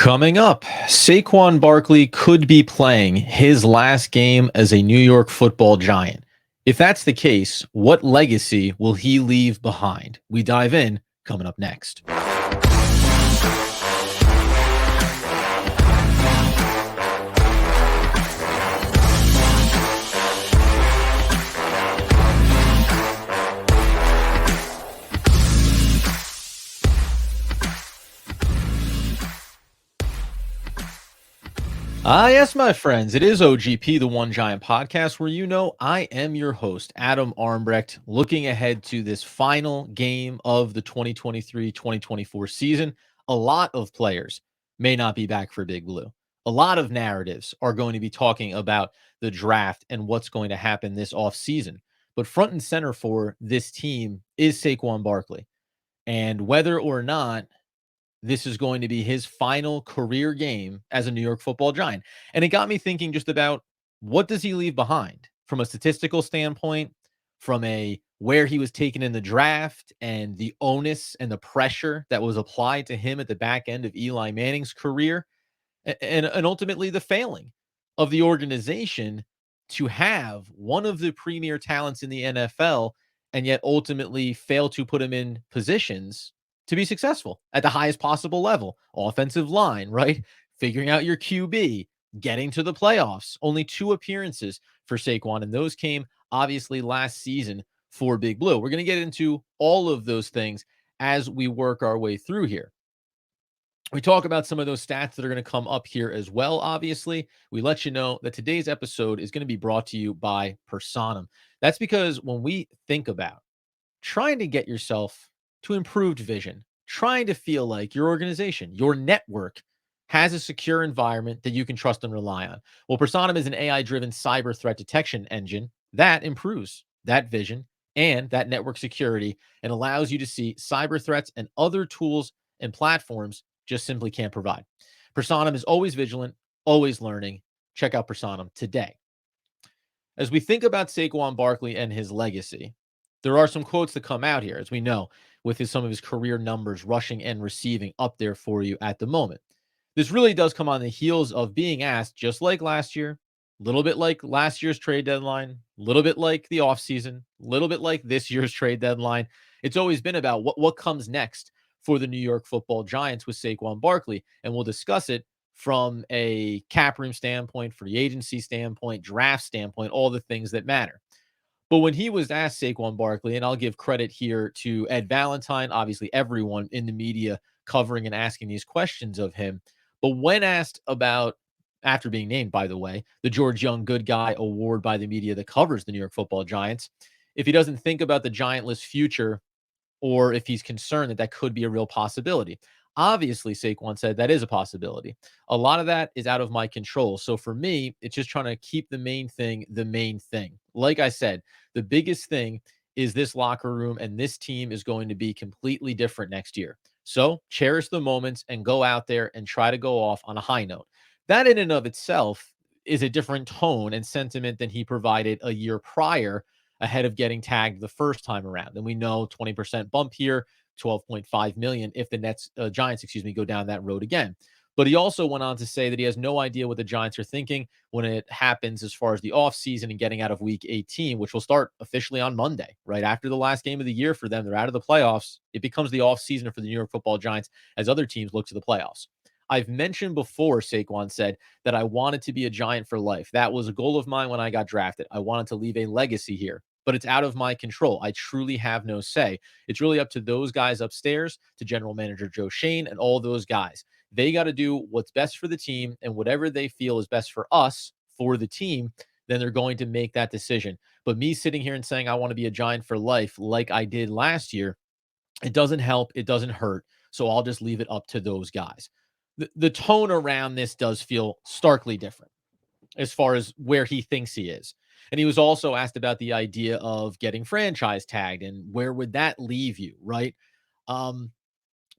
Coming up, Saquon Barkley could be playing his last game as a New York football giant. If that's the case, what legacy will he leave behind? We dive in coming up next. Yes, my friends, it is OGP, the One Giant Podcast, where I am your host, Adam Armbrecht, looking ahead to this final game of the 2023-2024 season. A lot of players may not be back for Big Blue. A lot of narratives are going to be talking about the draft and what's going to happen this offseason. But front and center for this team is Saquon Barkley. And whether or not this is going to be his final career game as a New York football giant. And it got me thinking just about what does he leave behind from a statistical standpoint, from a where he was taken in the draft and the onus and the pressure that was applied to him at the back end of Eli Manning's career, and ultimately the failing of the organization to have one of the premier talents in the NFL and yet ultimately fail to put him in positions to be successful at the highest possible level. Offensive line, right? Figuring out your QB, getting to the playoffs. Only 2 appearances for Saquon, and those came obviously last season for Big Blue. We're going to get into all of those things as we work our way through here. We talk about some of those stats that are going to come up here as well. Obviously, we let you know that today's episode is going to be brought to you by Personam. That's because when we think about trying to get yourself to improved vision, trying to feel like your organization, your network has a secure environment that you can trust and rely on. Well, Personam is an AI-driven cyber threat detection engine that improves that vision and that network security and allows you to see cyber threats and other tools and platforms just simply can't provide. Personam is always vigilant, always learning. Check out Personam today. As we think about Saquon Barkley and his legacy, there are some quotes that come out here, as we know, with some of his career numbers, rushing and receiving up there for you at the moment. This really does come on the heels of being asked, just like last year, a little bit like last year's trade deadline, a little bit like the offseason, a little bit like this year's trade deadline. It's always been about what comes next for the New York football Giants with Saquon Barkley. And we'll discuss it from a cap room standpoint, free agency standpoint, draft standpoint, all the things that matter. But when he was asked, Saquon Barkley, and I'll give credit here to Ed Valentine, obviously everyone in the media covering and asking these questions of him. But when asked about, after being named, by the way, the George Young Good Guy Award by the media that covers the New York football Giants, if he doesn't think about the Giantless future or if he's concerned that that could be a real possibility. Obviously, Saquon said that is a possibility. A lot of that is out of my control. So for me, it's just trying to keep the main thing the main thing. Like I said, the biggest thing is this locker room, and this team is going to be completely different next year. So cherish the moments and go out there and try to go off on a high note. That in and of itself is a different tone and sentiment than he provided a year prior ahead of getting tagged the first time around. And we know 20% bump here, 12.5 million if the Giants, go down that road again. But he also went on to say that he has no idea what the Giants are thinking when it happens as far as the offseason and getting out of week 18, which will start officially on Monday, right after the last game of the year for them. They're out of the playoffs. It becomes the offseason for the New York football Giants as other teams look to the playoffs. I've mentioned before, Saquon said, that I wanted to be a Giant for life. That was a goal of mine when I got drafted. I wanted to leave a legacy here, but it's out of my control. I truly have no say. It's really up to those guys upstairs, to general manager Joe Schoen and all those guys. They got to do what's best for the team, and whatever they feel is best for us, for the team, then they're going to make that decision. But me sitting here and saying I want to be a Giant for life like I did last year, it doesn't help. It doesn't hurt. So I'll just leave it up to those guys. The tone around this does feel starkly different as far as where he thinks he is. And he was also asked about the idea of getting franchise tagged and where would that leave you, right?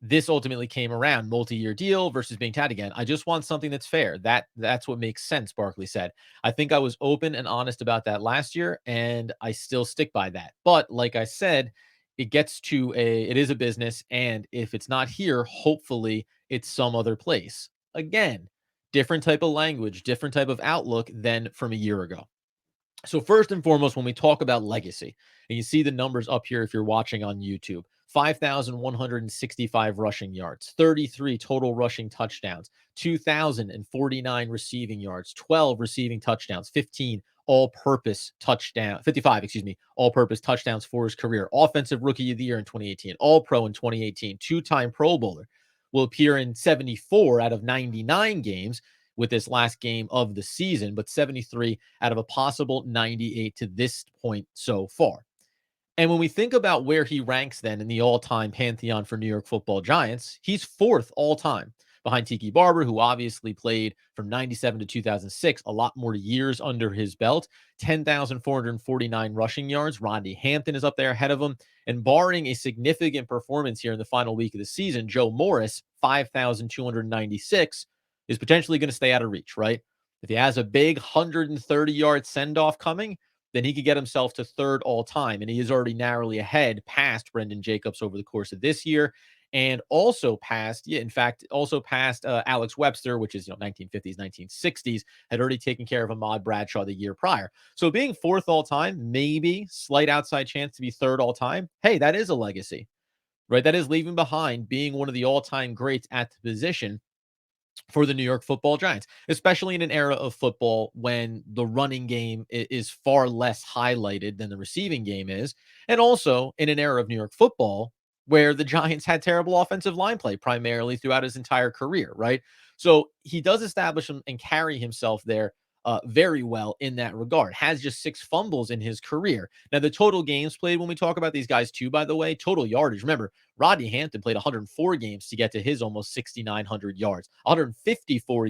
This ultimately came around, multi-year deal versus being tagged again. I just want something that's fair. That's what makes sense, Barkley said. I think I was open and honest about that last year, and I still stick by that. But like I said, it is a business, and if it's not here, hopefully it's some other place. Again, different type of language, different type of outlook than from a year ago. So first and foremost, when we talk about legacy, and you see the numbers up here if you're watching on YouTube, 5,165 rushing yards, 33 total rushing touchdowns, 2,049 receiving yards, 12 receiving touchdowns, 15 all-purpose touchdown, 55, excuse me, all-purpose touchdowns for his career. Offensive Rookie of the Year in 2018, All-Pro in 2018, two-time Pro Bowler. Will appear in 74 out of 99 games with this last game of the season, but 73 out of a possible 98 to this point so far. And when we think about where he ranks then in the all-time pantheon for New York Football Giants, he's fourth all-time behind Tiki Barber, who obviously played from 97 to 2006, a lot more years under his belt, 10,449 rushing yards. Rodney Hampton is up there ahead of him. And barring a significant performance here in the final week of the season, Joe Morris, 5,296, is potentially going to stay out of reach, right? If he has a big 130-yard send-off coming, then he could get himself to third all time. And he is already narrowly ahead past Brendan Jacobs over the course of this year. And also passed, also passed Alex Webster, which is, 1950s, 1960s, had already taken care of Ahmad Bradshaw the year prior. So being fourth all time, maybe slight outside chance to be third all time. Hey, that is a legacy, right? That is leaving behind being one of the all-time greats at the position for the New York Football Giants, especially in an era of football when the running game is far less highlighted than the receiving game is. And also in an era of New York football where the Giants had terrible offensive line play primarily throughout his entire career, right? So he does establish him and carry himself there very well in that regard. Has just 6 fumbles in his career. Now, the total games played when we talk about these guys, too, by the way, total yardage. Remember, Rodney Hampton played 104 games to get to his almost 6,900 yards, 54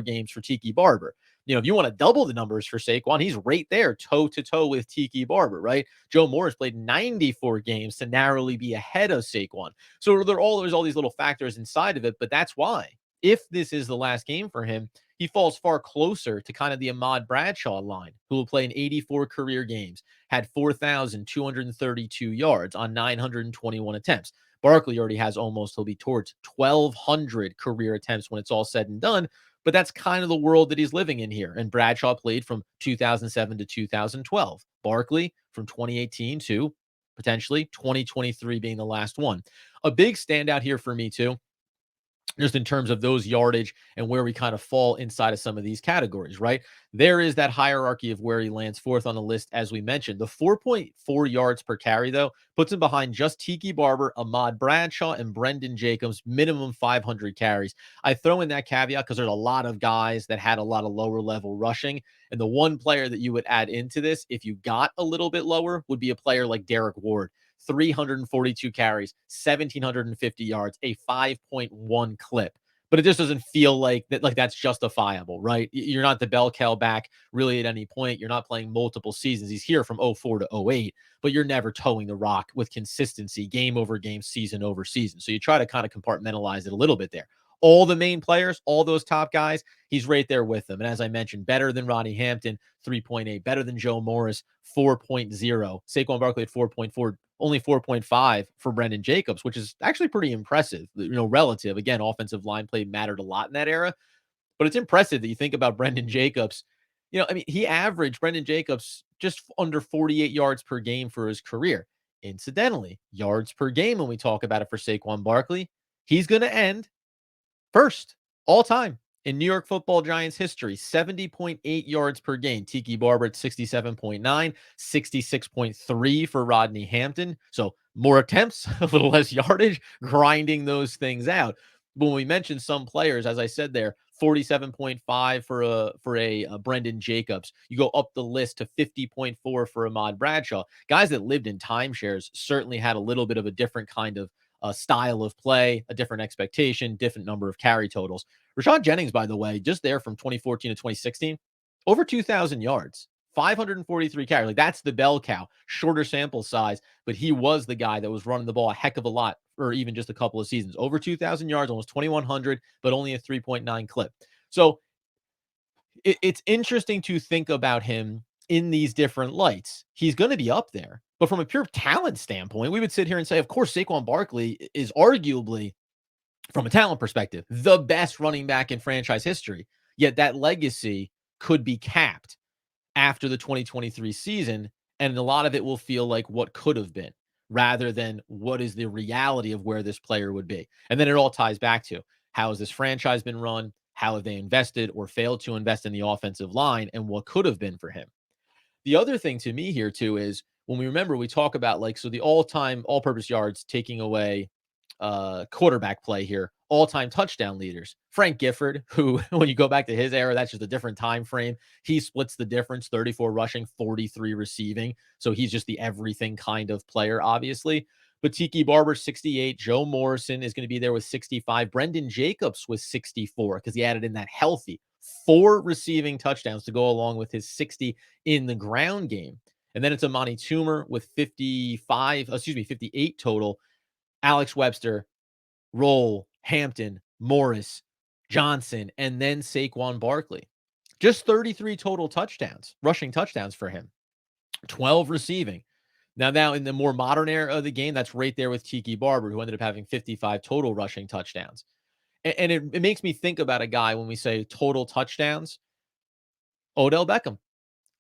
games for Tiki Barber. If you want to double the numbers for Saquon, he's right there toe to toe with Tiki Barber, right? Joe Morris played 94 games to narrowly be ahead of Saquon. So there's all these little factors inside of it, but that's why if this is the last game for him, he falls far closer to kind of the Ahmad Bradshaw line, who will play in 84 career games, had 4,232 yards on 921 attempts. Barkley already has he'll be towards 1,200 career attempts when it's all said and done. But that's kind of the world that he's living in here. And Bradshaw played from 2007 to 2012. Barkley from 2018 to potentially 2023 being the last one. A big standout here for me, too, just in terms of those yardage and where we kind of fall inside of some of these categories, right? There is that hierarchy of where he lands fourth on the list, as we mentioned. The 4.4 yards per carry, though, puts him behind just Tiki Barber, Ahmad Bradshaw, and Brendan Jacobs, minimum 500 carries. I throw in that caveat because there's a lot of guys that had a lot of lower level rushing. And the one player that you would add into this, if you got a little bit lower, would be a player like Derek Ward. 342 carries, 1,750 yards, a 5.1 clip. But it just doesn't feel like that's justifiable, right? You're not the bell cow back really at any point. You're not playing multiple seasons. He's here from 04 to 08, but you're never towing the rock with consistency, game over game, season over season. So you try to kind of compartmentalize it a little bit there. All the main players, all those top guys, he's right there with them. And as I mentioned, better than Rodney Hampton, 3.8, better than Joe Morris, 4.0. Saquon Barkley at 4.4, only 4.5 for Brendan Jacobs, which is actually pretty impressive, relative. Again, offensive line play mattered a lot in that era, but it's impressive that you think about Brendan Jacobs. He averaged Brendan Jacobs just under 48 yards per game for his career. Incidentally, yards per game, when we talk about it for Saquon Barkley, he's going to end first all time in New York Football Giants history, 70.8 yards per game. Tiki Barber at 67.9, 66.3 for Rodney Hampton. So more attempts, a little less yardage, grinding those things out. But when we mentioned some players, as I said there, 47.5 for a Brendan Jacobs. You go up the list to 50.4 for Ahmad Bradshaw. Guys that lived in timeshares certainly had a little bit of a different kind of style of play, a different expectation, different number of carry totals. Rashad Jennings, by the way, just there from 2014 to 2016, over 2,000 yards, 543 carries. Like, that's the bell cow, shorter sample size, but he was the guy that was running the ball a heck of a lot for even just a couple of seasons. Over 2,000 yards, almost 2,100, but only a 3.9 clip. So it's interesting to think about him in these different lights. He's going to be up there. But from a pure talent standpoint, we would sit here and say, of course, Saquon Barkley is arguably from a talent perspective, the best running back in franchise history. Yet that legacy could be capped after the 2023 season. And a lot of it will feel like what could have been rather than what is the reality of where this player would be. And then it all ties back to how has this franchise been run? How have they invested or failed to invest in the offensive line and what could have been for him? The other thing to me here too is when we remember we talk about like so the all-time all-purpose yards taking away quarterback play here, all-time touchdown leaders. Frank Gifford, who when you go back to his era, that's just a different time frame. He splits the difference, 34 rushing, 43 receiving. So he's just the everything kind of player, obviously. But Tiki Barber, 68. Joe Morrison is going to be there with 65. Brendan Jacobs was 64 because he added in that healthy 4 receiving touchdowns to go along with his 60 in the ground game. And then it's Amani Toomer with 58 total. Alex Webster, Roll, Hampton, Morris, Johnson, and then Saquon Barkley. Just 33 total touchdowns, rushing touchdowns for him. 12 receiving. Now in the more modern era of the game, that's right there with Tiki Barber, who ended up having 55 total rushing touchdowns. And it makes me think about a guy when we say total touchdowns. Odell Beckham,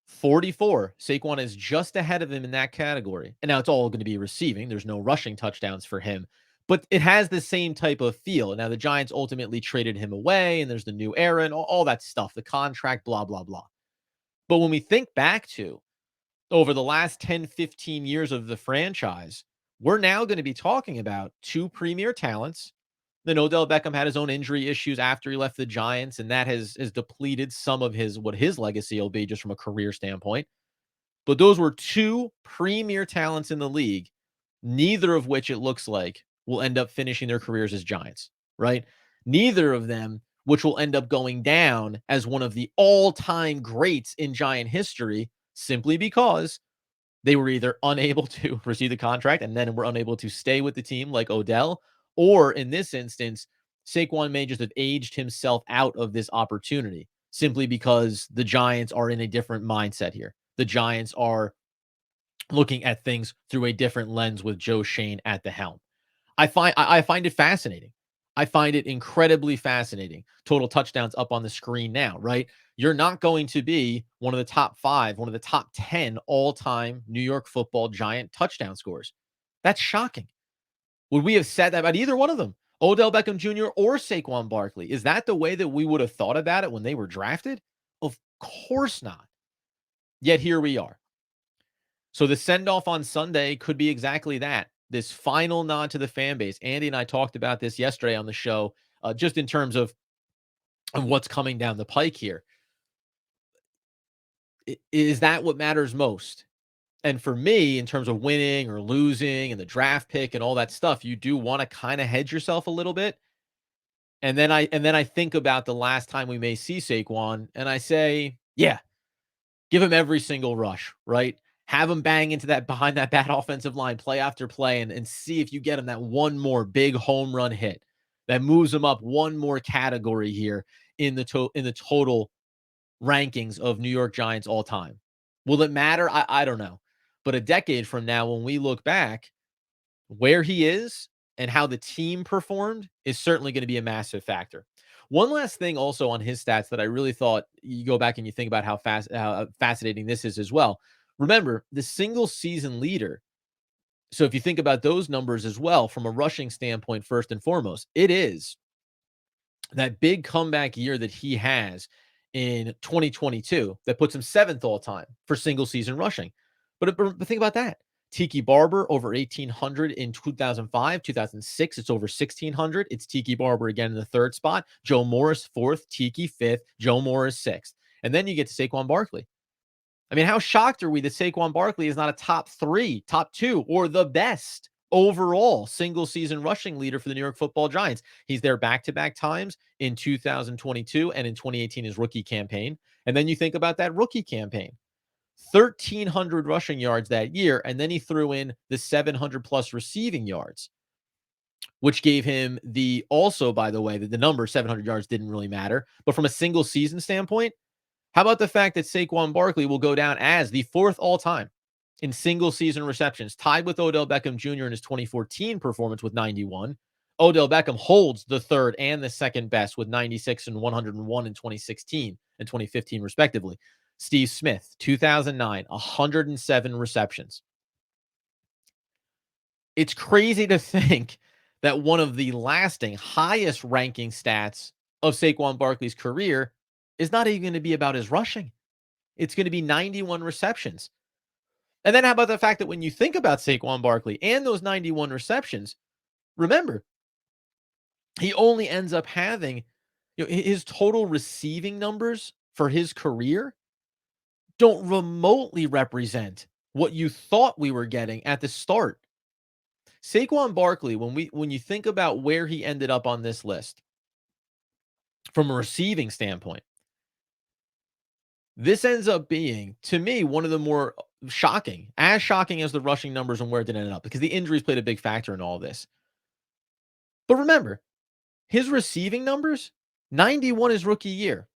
44. Saquon is just ahead of him in that category. And now it's all going to be receiving. There's no rushing touchdowns for him, but it has the same type of feel. Now, the Giants ultimately traded him away, and there's the new era and all that stuff, the contract, blah, blah, blah. But when we think back to over the last 10, 15 years of the franchise, we're now going to be talking about 2 premier talents. Then Odell Beckham had his own injury issues after he left the Giants, and that has depleted some of what his legacy will be just from a career standpoint. But those were 2 premier talents in the league, neither of which it looks like will end up finishing their careers as Giants, right? Neither of them, which will end up going down as one of the all-time greats in Giant history, simply because they were either unable to receive the contract and then were unable to stay with the team like Odell, or in this instance, Saquon may just have aged himself out of this opportunity simply because the Giants are in a different mindset here. The Giants are looking at things through a different lens with Joe Shane at the helm. I find it fascinating. I find it incredibly fascinating. Total touchdowns up on the screen now, right? You're not going to be one of the top 5, one of the top 10 all-time New York Football Giant touchdown scores. That's shocking. Would we have said that about either one of them? Odell Beckham Jr. or Saquon Barkley? Is that the way that we would have thought about it when they were drafted? Of course not. Yet here we are. So the send-off on Sunday could be exactly that. This final nod to the fan base. Andy and I talked about this yesterday on the show, just in terms of what's coming down the pike here. Is that what matters most? And for me, in terms of winning or losing and the draft pick and all that stuff, you do want to kind of hedge yourself a little bit. And then I think about the last time we may see Saquon, and I say, yeah, give him every single rush, right? Have him bang into that behind that bad offensive line play after play and see if you get him that one more big home run hit that moves him up one more category here in the total rankings of New York Giants all time. Will it matter? I don't know. But a decade from now, when we look back, where he is and how the team performed is certainly going to be a massive factor. One last thing also on his stats that I really thought you go back and you think about how fascinating this is as well. Remember, the single season leader. So if you think about those numbers as well, from a rushing standpoint, first and foremost, it is that big comeback year that he has in 2022 that puts him 7th all time for single season rushing. But think about that. Tiki Barber over 1,800 in 2005, 2006. It's over 1,600. It's Tiki Barber again in the 3rd spot. Joe Morris 4th, Tiki 5th, Joe Morris 6th. And then you get to Saquon Barkley. I mean, how shocked are we that Saquon Barkley is not a top 3, top 2, or the best overall single season rushing leader for the New York Football Giants? He's there back-to-back times in 2022 and in 2018, his rookie campaign. And then you think about that rookie campaign. 1,300 rushing yards that year, and then he threw in the 700 plus receiving yards, which gave him also, by the way, the number 700 yards didn't really matter. But from a single season standpoint, how about the fact that Saquon Barkley will go down as the 4th all-time in single season receptions, tied with Odell Beckham Jr. in his 2014 performance with 91, Odell Beckham holds the third and the second best with 96 and 101 in 2016 and 2015, respectively. Steve Smith, 2009, 107 receptions. It's crazy to think that one of the lasting, highest ranking stats of Saquon Barkley's career is not even going to be about his rushing. It's going to be 91 receptions. And then how about the fact that when you think about Saquon Barkley and those 91 receptions, remember, he only ends up having, his total receiving numbers for his career don't remotely represent what you thought we were getting at the start. Saquon Barkley, when you think about where he ended up on this list from a receiving standpoint, this ends up being, to me, one of the more shocking, as shocking as the rushing numbers and where it did end up, because the injuries played a big factor in all this. But remember, his receiving numbers, 91 his rookie year.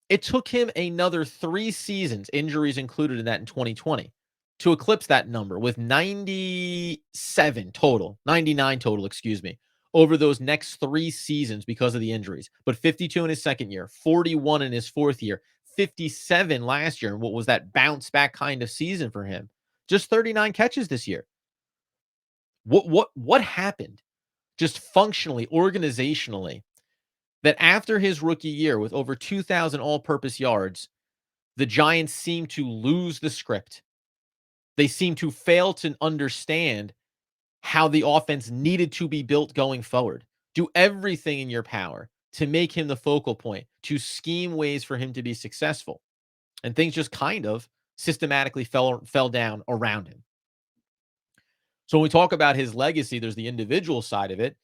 It took him another 3 seasons, injuries included in that in 2020, to eclipse that number with 97 total, 99 total, excuse me, over those next 3 seasons because of the injuries. But 52 in his second year, 41 in his fourth year, 57 last year. And what was that bounce back kind of season for him? Just 39 catches this year. What happened just functionally, organizationally, that after his rookie year with over 2,000 all-purpose yards, the Giants seem to lose the script. They seem to fail to understand how the offense needed to be built going forward. Do everything in your power to make him the focal point, to scheme ways for him to be successful. And things just kind of systematically fell down around him. So when we talk about his legacy, there's the individual side of it,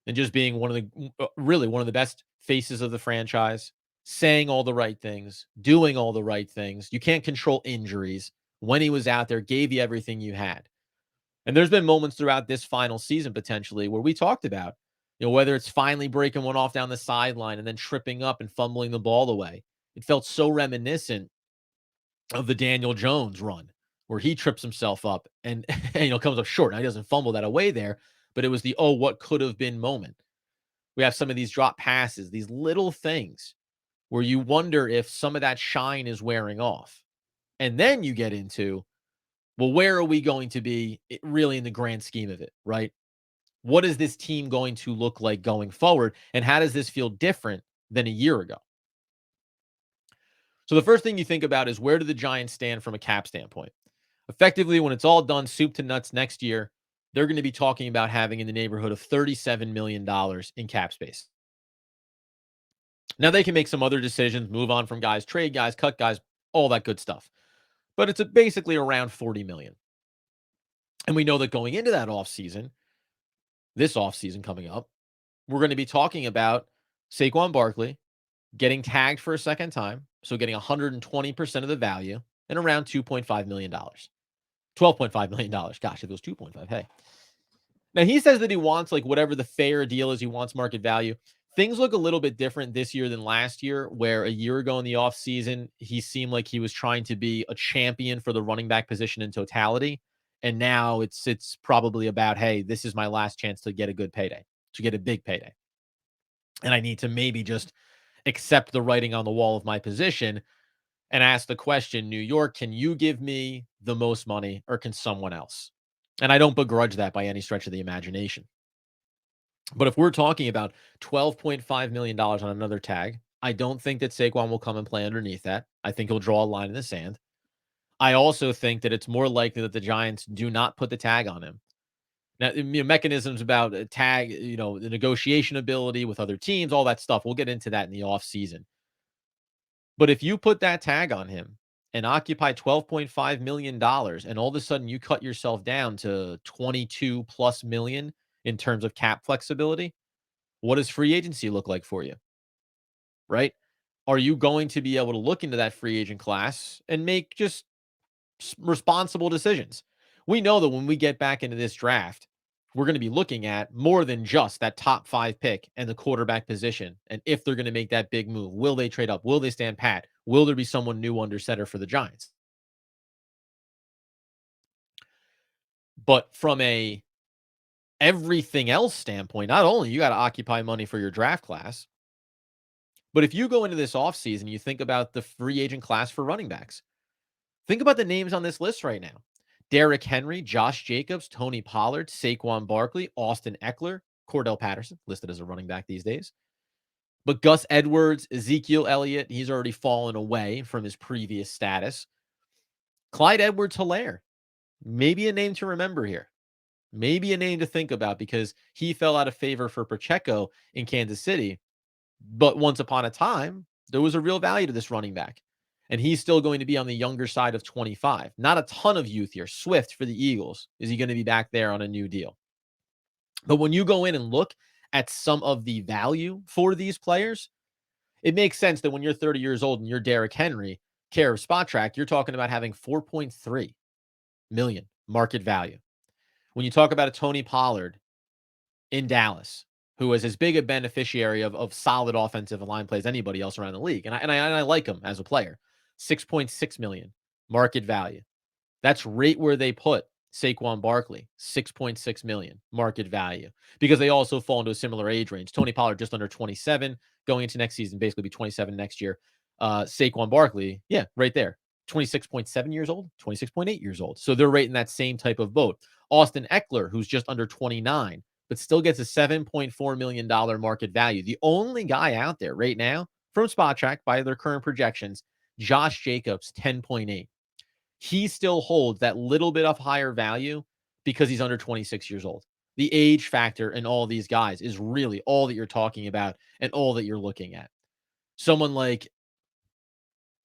and just being one of the really one of the best faces of the franchise, saying all the right things, doing all the right things. You can't control injuries. When he was out there, gave you everything you had. And there's been moments throughout this final season potentially where we talked about, whether it's finally breaking one off down the sideline and then tripping up and fumbling the ball away. It felt so reminiscent of the Daniel Jones run where he trips himself up and, comes up short. Now, he doesn't fumble that away there, but it was the, oh, what could have been moment. We have some of these drop passes, these little things where you wonder if some of that shine is wearing off. And then you get into, well, where are we going to be really in the grand scheme of it, right? What is this team going to look like going forward? And how does this feel different than a year ago? So the first thing you think about is, where do the Giants stand from a cap standpoint? Effectively, when it's all done, soup to nuts next year, they're going to be talking about having in the neighborhood of $37 million in cap space. Now, they can make some other decisions, move on from guys, trade guys, cut guys, all that good stuff. But it's basically around $40 million. And we know that going into that offseason, this offseason coming up, we're going to be talking about Saquon Barkley getting tagged for a second time, so getting 120% of the value, and around $2.5 million. $12.5 million. Gosh, if it was 2.5, hey. Now, he says that he wants, whatever the fair deal is, he wants market value. Things look a little bit different this year than last year, where a year ago in the offseason, he seemed like he was trying to be a champion for the running back position in totality. And now it's probably about, hey, this is my last chance to get a good payday, to get a big payday. And I need to maybe just accept the writing on the wall of my position and ask the question, New York, can you give me the most money, or can someone else? And I don't begrudge that by any stretch of the imagination. But if we're talking about $12.5 million on another tag, I don't think that Saquon will come and play underneath that. I think he'll draw a line in the sand. I also think that it's more likely that the Giants do not put the tag on him. Now, mechanisms about tag, the negotiation ability with other teams, all that stuff. We'll get into that in the offseason. But if you put that tag on him and occupy $12.5 million, and all of a sudden you cut yourself down to 22 plus million in terms of cap flexibility, what does free agency look like for you? Right? Are you going to be able to look into that free agent class and make just responsible decisions? We know that when we get back into this draft, we're going to be looking at more than just that top 5 pick and the quarterback position. And if they're going to make that big move, will they trade up? Will they stand pat? Will there be someone new under center for the Giants? But from a everything else standpoint, not only you got to occupy money for your draft class, but if you go into this offseason, you think about the free agent class for running backs. Think about the names on this list right now. Derrick Henry, Josh Jacobs, Tony Pollard, Saquon Barkley, Austin Eckler, Cordell Patterson, listed as a running back these days. But Gus Edwards, Ezekiel Elliott, he's already fallen away from his previous status. Clyde Edwards-Helaire, maybe a name to remember here. Maybe a name to think about because he fell out of favor for Pacheco in Kansas City. But once upon a time, there was a real value to this running back. And he's still going to be on the younger side of 25. Not a ton of youth here. Swift for the Eagles. Is he going to be back there on a new deal? But when you go in and look at some of the value for these players, it makes sense that when you're 30 years old and you're Derrick Henry, care of Spot Track, you're talking about having 4.3 million market value. When you talk about a Tony Pollard in Dallas, who is as big a beneficiary of solid offensive line plays as anybody else around the league, and I like him as a player, 6.6 million market value. That's right where they put Saquon Barkley, 6.6 million market value, because they also fall into a similar age range. Tony Pollard just under 27, going into next season, basically be 27 next year. Saquon Barkley, yeah, right there, 26.7 years old, 26.8 years old. So they're right in that same type of boat. Austin Eckler, who's just under 29, but still gets a $7.4 million market value. The only guy out there right now from Spot Track by their current projections, Josh Jacobs, 10.8. He still holds that little bit of higher value because he's under 26 years old. The age factor in all these guys is really all that you're talking about and all that you're looking at. Someone like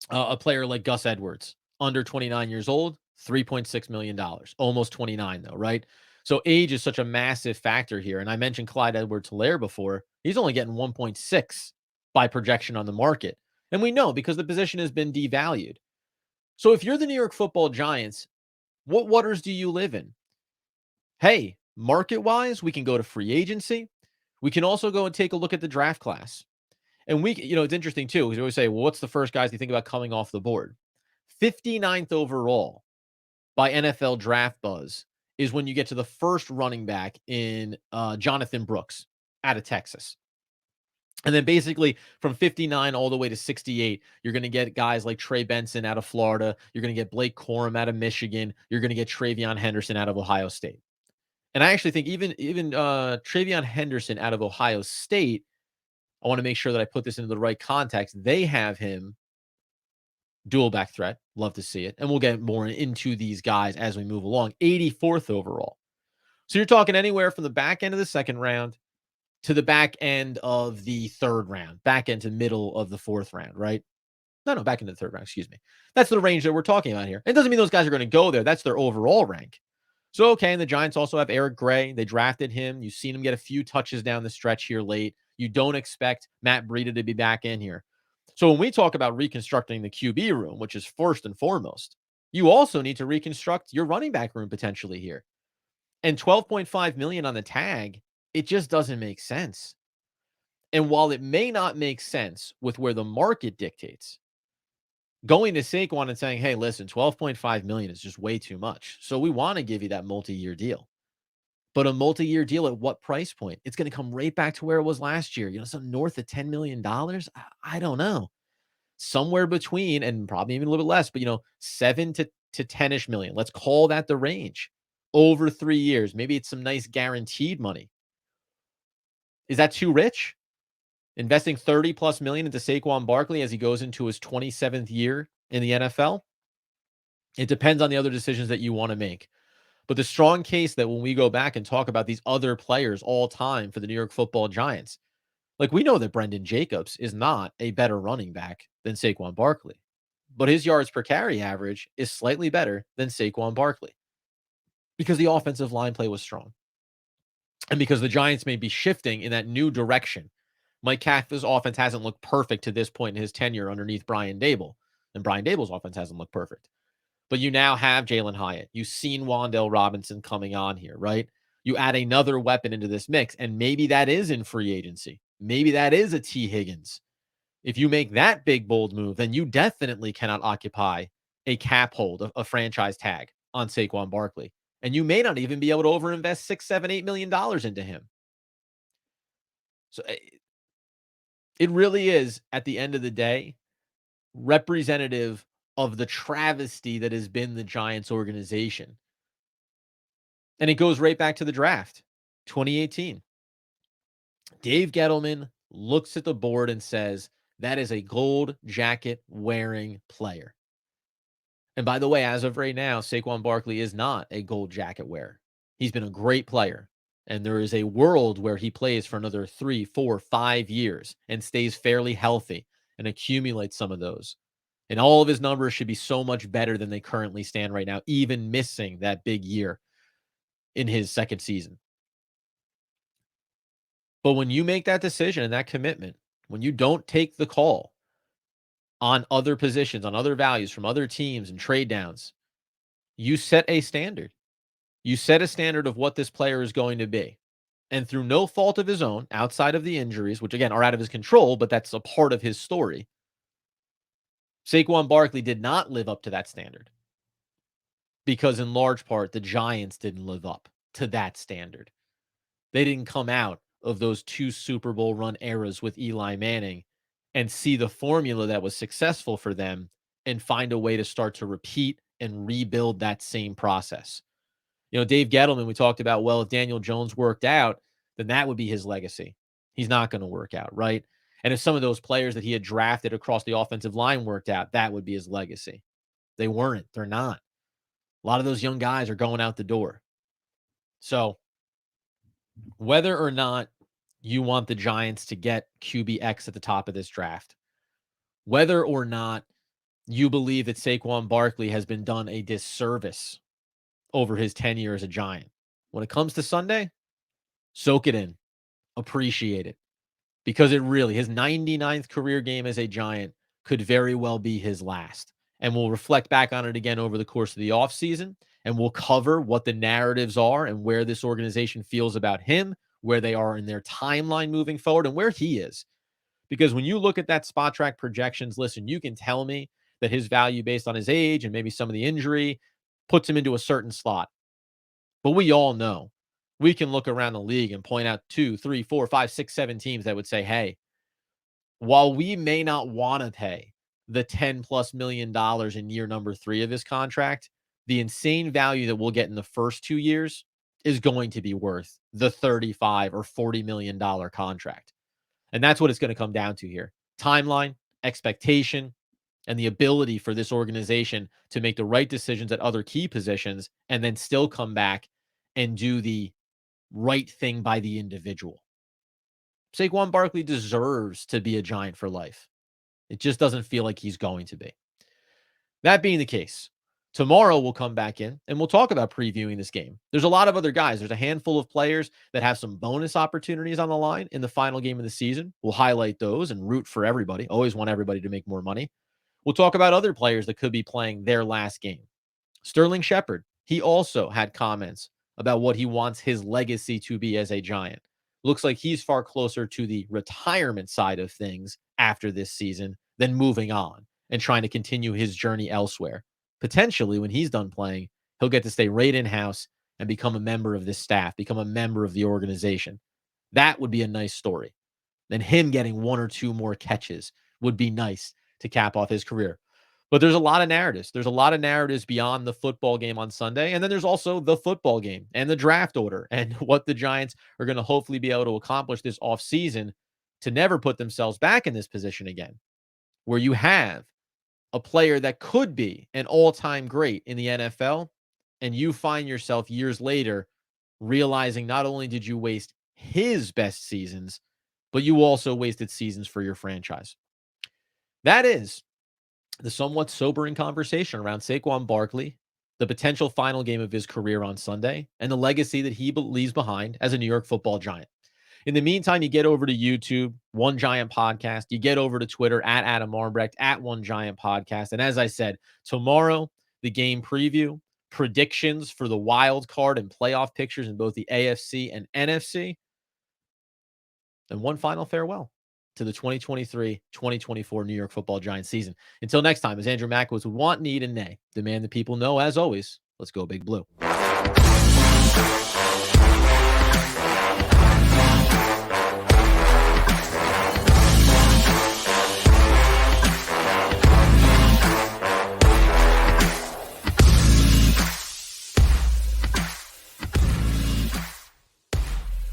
a player like Gus Edwards, under 29 years old, $3.6 million, almost 29 though, right? So age is such a massive factor here. And I mentioned Clyde Edwards-Helaire before. He's only getting 1.6 by projection on the market. And we know because the position has been devalued. So if you're the New York Football Giants, what waters do you live in? Hey, market-wise, we can go to free agency. We can also go and take a look at the draft class. And it's interesting too, because we always say, well, what's the first guys you think about coming off the board? 59th overall by NFL Draft Buzz is when you get to the first running back in Jonathan Brooks out of Texas. And then basically from 59 all the way to 68, you're going to get guys like Trey Benson out of Florida. You're going to get Blake Corum out of Michigan. You're going to get Travion Henderson out of Ohio State. And I actually think even Travion Henderson out of Ohio State, I want to make sure that I put this into the right context. They have him dual back threat. Love to see it. And we'll get more into these guys as we move along. 84th overall. So you're talking anywhere from the back end of the second round to the back end of the third round, back end to middle of the fourth round, right? No, back into the third round, excuse me. That's the range that we're talking about here. It doesn't mean those guys are going to go there. That's their overall rank. So, okay, and the Giants also have Eric Gray. They drafted him. You've seen him get a few touches down the stretch here late. You don't expect Matt Breida to be back in here. So when we talk about reconstructing the QB room, which is first and foremost, you also need to reconstruct your running back room potentially here. And $12.5 million on the tag, it just doesn't make sense. And while it may not make sense with where the market dictates, going to Saquon and saying, hey, listen, $12.5 million is just way too much. So we want to give you that multi-year deal. But a multi-year deal at what price point? It's going to come right back to where it was last year. Some north of $10 million. I don't know. Somewhere between, and probably even a little bit less, but 7 to 10-ish million. Let's call that the range over 3 years. Maybe it's some nice guaranteed money. Is that too rich? Investing 30 plus million into Saquon Barkley as he goes into his 27th year in the NFL? It depends on the other decisions that you want to make. But the strong case that when we go back and talk about these other players all time for the New York Football Giants, like we know that Brendan Jacobs is not a better running back than Saquon Barkley, but his yards per carry average is slightly better than Saquon Barkley because the offensive line play was strong. And because the Giants may be shifting in that new direction. Mike Kafka's offense hasn't looked perfect to this point in his tenure underneath Brian Daboll. And Brian Daboll's offense hasn't looked perfect. But you now have Jalen Hyatt. You've seen Wan'Dale Robinson coming on here, right? You add another weapon into this mix, and maybe that is in free agency. Maybe that is a T. Higgins. If you make that big, bold move, then you definitely cannot occupy a cap hold, a franchise tag on Saquon Barkley. And you may not even be able to overinvest $6, $7, $8 million into him. So it really is, at the end of the day, representative of the travesty that has been the Giants organization. And it goes right back to the draft, 2018. Dave Gettleman looks at the board and says, that is a gold jacket wearing player. And by the way, as of right now, Saquon Barkley is not a gold jacket wearer. He's been a great player. And there is a world where he plays for another 3, 4, 5 years and stays fairly healthy and accumulates some of those. And all of his numbers should be so much better than they currently stand right now, even missing that big year in his second season. But when you make that decision and that commitment, when you don't take the call on other positions, on other values from other teams and trade downs, you set a standard. You set a standard of what this player is going to be. And through no fault of his own, outside of the injuries, which again are out of his control, but that's a part of his story, Saquon Barkley did not live up to that standard. Because in large part, the Giants didn't live up to that standard. They didn't come out of those 2 Super Bowl run eras with Eli Manning and see the formula that was successful for them and find a way to start to repeat and rebuild that same process. You know, Dave Gettleman, we talked about, well, if Daniel Jones worked out, then that would be his legacy. He's not going to work out, right? And if some of those players that he had drafted across the offensive line worked out, that would be his legacy. They weren't. They're not. A lot of those young guys are going out the door. So whether or not you want the Giants to get QBX at the top of this draft, whether or not you believe that Saquon Barkley has been done a disservice over his tenure as a Giant, when it comes to Sunday, soak it in, appreciate it, because it really, his 99th career game as a Giant could very well be his last. And we'll reflect back on it again over the course of the offseason, and we'll cover what the narratives are and where this organization feels about him, where they are in their timeline moving forward, and where he is. Because when you look at that spot track projections, listen, you can tell me that his value based on his age and maybe some of the injury puts him into a certain slot. But we all know we can look around the league and point out 2, 3, 4, 5, 6, 7 teams that would say, hey, while we may not want to pay the $10+ million in year number 3 of his contract, the insane value that we'll get in the first 2 years is going to be worth the $35 or $40 million contract. And that's what it's going to come down to here. Timeline, expectation, and the ability for this organization to make the right decisions at other key positions and then still come back and do the right thing by the individual. Saquon Barkley deserves to be a Giant for life. It just doesn't feel like he's going to be. That being the case, tomorrow we'll come back in and we'll talk about previewing this game. There's a lot of other guys. There's a handful of players that have some bonus opportunities on the line in the final game of the season. We'll highlight those and root for everybody. Always want everybody to make more money. We'll talk about other players that could be playing their last game. Sterling Shepard, he also had comments about what he wants his legacy to be as a Giant. Looks like he's far closer to the retirement side of things after this season than moving on and trying to continue his journey elsewhere. Potentially, when he's done playing, he'll get to stay right in-house and become a member of this staff, become a member of the organization. That would be a nice story. Then him getting 1 or 2 more catches would be nice to cap off his career. But there's a lot of narratives. There's a lot of narratives beyond the football game on Sunday. And then there's also the football game and the draft order and what the Giants are going to hopefully be able to accomplish this offseason to never put themselves back in this position again, where you have a player that could be an all-time great in the NFL, and you find yourself years later realizing not only did you waste his best seasons, but you also wasted seasons for your franchise. That is the somewhat sobering conversation around Saquon Barkley, the potential final game of his career on Sunday, and the legacy that he leaves behind as a New York Football Giant. In the meantime, you get over to YouTube, One Giant Podcast. You get over to Twitter at Adam Armbrecht, at One Giant Podcast. And as I said, tomorrow, the game preview, predictions for the wild card and playoff pictures in both the AFC and NFC, and one final farewell to the 2023-2024 New York Football Giants season. Until next time, as Andrew Makowitz would want, need, and nay, demand the people know, as always, let's go Big Blue.